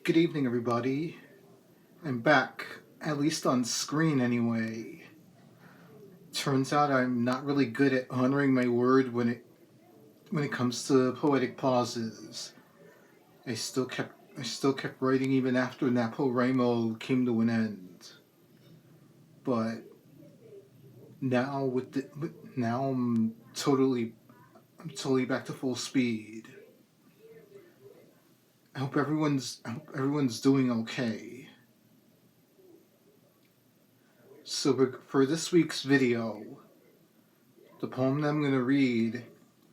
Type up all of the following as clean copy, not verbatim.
Good evening, everybody. I'm back, at least on screen anyway. Turns out I'm not really good at honoring my word when it comes to poetic pauses. I still kept writing even after NaPoWriMo came to an end. But now I'm totally back to full speed. I hope everyone's doing okay. So for this week's video, the poem that I'm going to read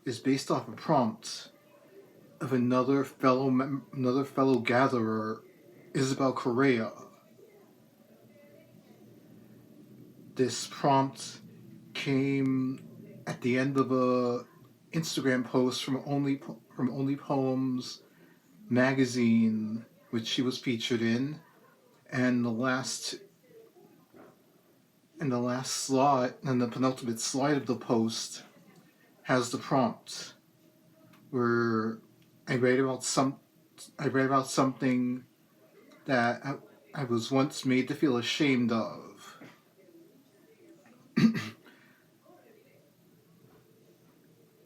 is based off a prompt of another fellow gatherer, Isabelle Correa. This prompt came at the end of a Instagram post from Only Poems magazine, which she was featured in, and the slide and the penultimate slide of the post has the prompt where I write about something that I was once made to feel ashamed of.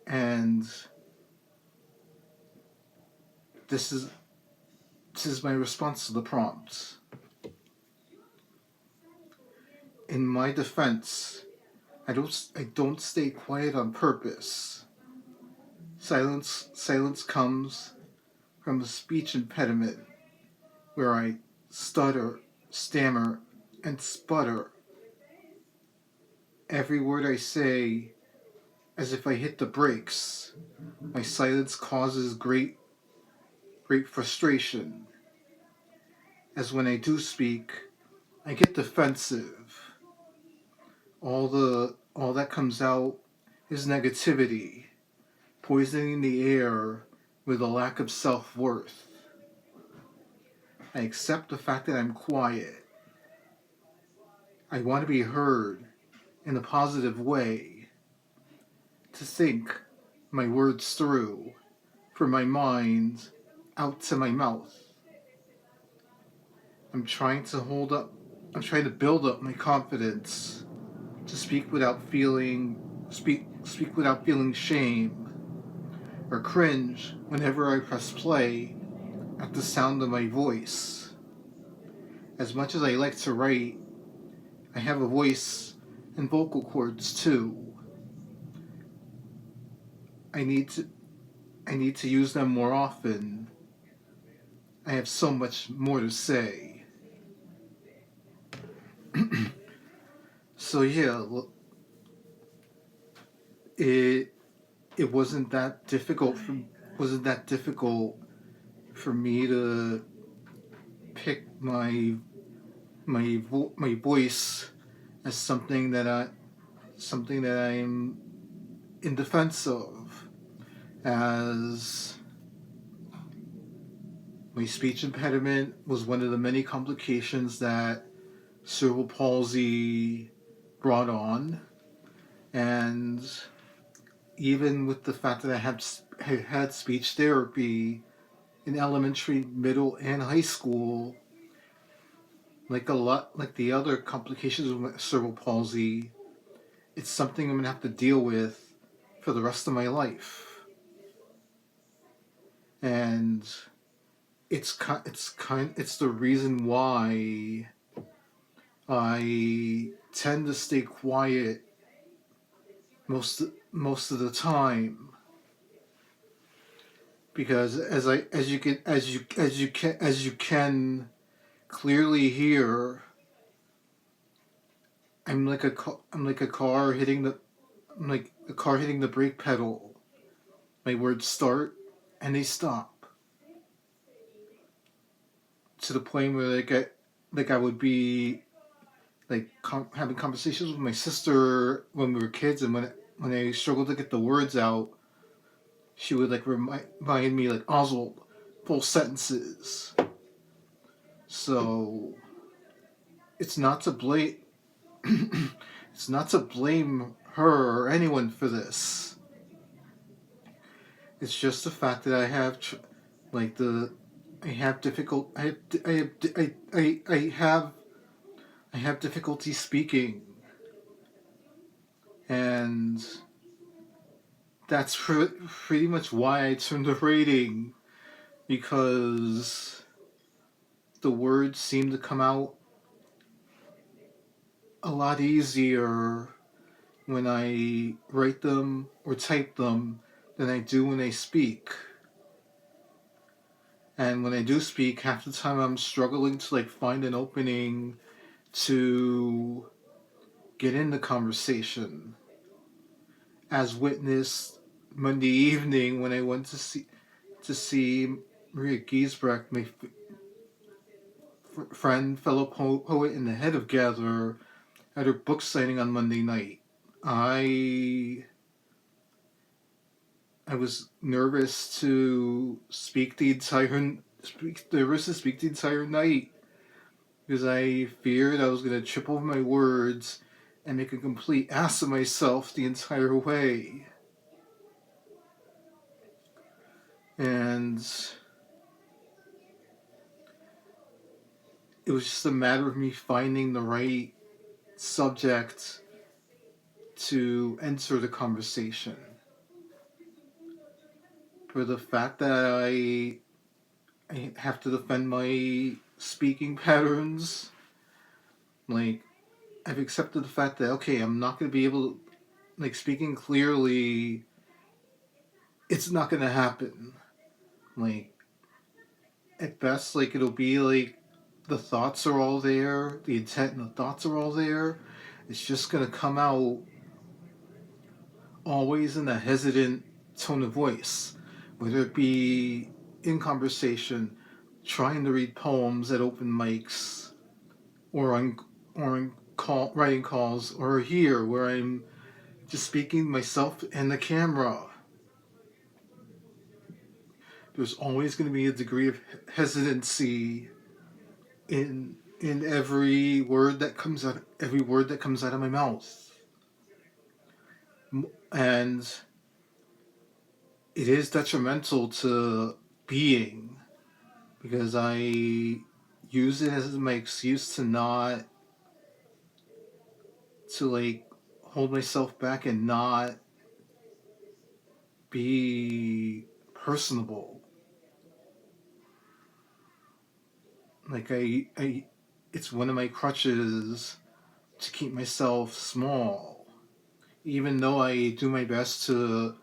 And this is my response to the prompt. In my defense, I don't stay quiet on purpose. Silence comes from a speech impediment where I stutter, stammer, and sputter. Every word I say as if I hit the brakes. My silence causes great frustration. As when I do speak, I get defensive. All that comes out is negativity, poisoning the air with a lack of self-worth. I accept the fact that I'm quiet. I want to be heard in a positive way, to think my words through, from my mind out to my mouth. I'm trying to build up my confidence to speak without feeling shame or cringe whenever I press play at the sound of my voice. As much as I like to write, I have a voice and vocal cords too. I need to use them more often. I have so much more to say. So yeah, it wasn't that difficult for me to pick my voice as something that I'm in defense of, as my speech impediment was one of the many complications that cerebral palsy brought on, and even with the fact that I had speech therapy in elementary, middle, and high school, like the other complications of cerebral palsy, it's something I'm gonna have to deal with for the rest of my life. And it's the reason why I tend to stay quiet most of the time, because as you can clearly hear, I'm like a car hitting the brake pedal. My words start and they stop, to the point where I would be having conversations with my sister when we were kids, and when I struggled to get the words out, she would remind me Oswald, full sentences. So it's not to blame her or anyone for this. It's just the fact that I have the I have difficult. I have difficulty speaking, and that's pretty much why I turned to writing, because the words seem to come out a lot easier when I write them or type them than I do when I speak. And when I do speak, half the time I'm struggling to like find an opening to get in the conversation. As witnessed Monday evening when I went to see Maria Giesbrecht, my friend, fellow poet, and the head of Gather, at her book signing on Monday night. I was nervous to speak the entire night because I feared I was going to trip over my words and make a complete ass of myself the entire way. And it was just a matter of me finding the right subject to enter the conversation. For the fact that I have to defend my speaking patterns, like, I've accepted the fact that, okay, I'm not going to be able to, like, speaking clearly, it's not going to happen. Like, at best, like, it'll be like the thoughts are all there, the intent and the thoughts are all there. It's just going to come out always in a hesitant tone of voice, whether it be in conversation, trying to read poems at open mics, or on writing calls, or here where I'm just speaking to myself and the camera. There's always going to be a degree of hesitancy in every word that comes out of my mouth, and it is detrimental to being, because I use it as my excuse to not, to like hold myself back and not be personable. Like it's one of my crutches to keep myself small, even though I do my best to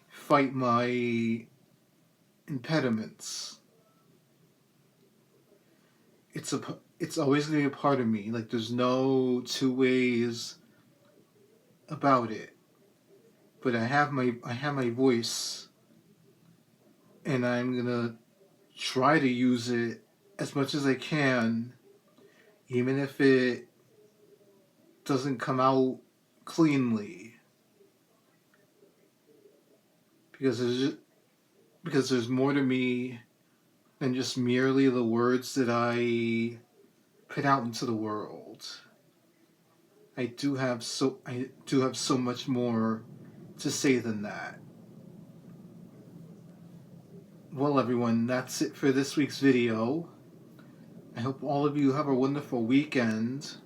fight my impediments. It's always going to be a part of me. Like, there's no two ways about it. But I have my voice, and I'm gonna try to use it as much as I can, even if it doesn't come out cleanly, because there's more to me than just merely the words that I put out into the world. I do have so much more to say than that. Well, everyone, that's it for this week's video. I hope all of you have a wonderful weekend,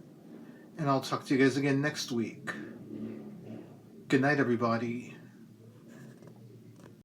and I'll talk to you guys again next week. Good night, everybody.